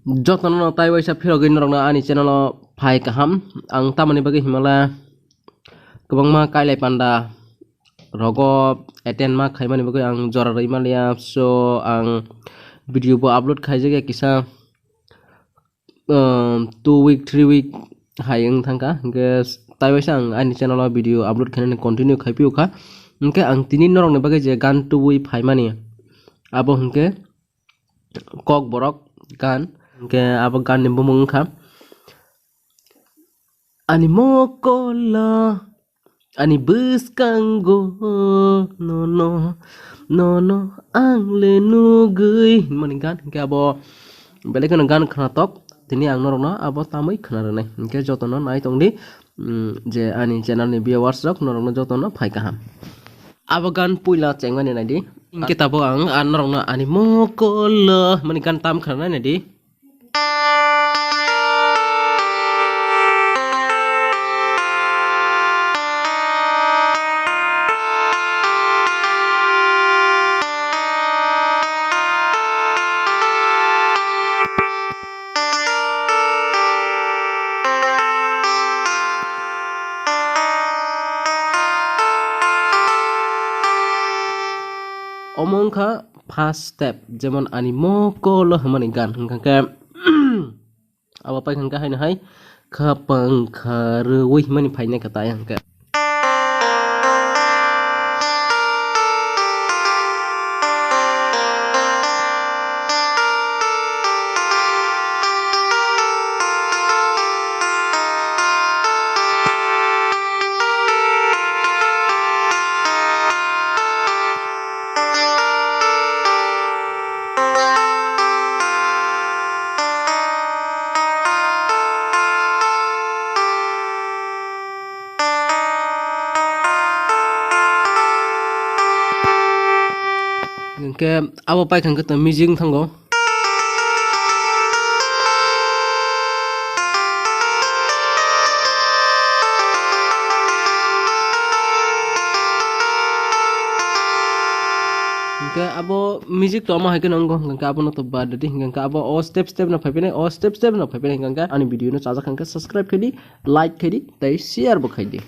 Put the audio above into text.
Jotono tai waisa phirogin rongna ani channel phai kaham ang tamani bagi himala kubangma kailai panda rogo attend ma khaimani bagi ang jora reimalia so ang video bo upload khaijage kisa 2 week 3 week hayang thangka ke tai waisa ang ani channel video upload khaina continue khaipiu kha ke ang tinin norong bagi je gan tuwi phaimani abo hingke kok borok gan ke abo gan ni bumung kha ani mokola ani bus kanggo no ang lenu gui mani gan ke abo bele kan gan khana tok tini ang norong na abo tamai khana nai ke jotono nai tongdi je ani channel ni viewers rok norong jotono phai kaham abo gan puila chengmani nai di ingke tabo ang an norong na ani mokola mani gan tam khana nai di omong kha first step jemon ani mokola mani gan hangka abo pai hangka haina hai khapang kharui mani phaina kata hangka ke abo pai khangka ta music thango ke abo music to ama haike nanggo ngka abo no to badati ngka abo o step na phapine o step na phapine ngka ani video no chaja khangka subscribe khadi like khadi tai share bo khadi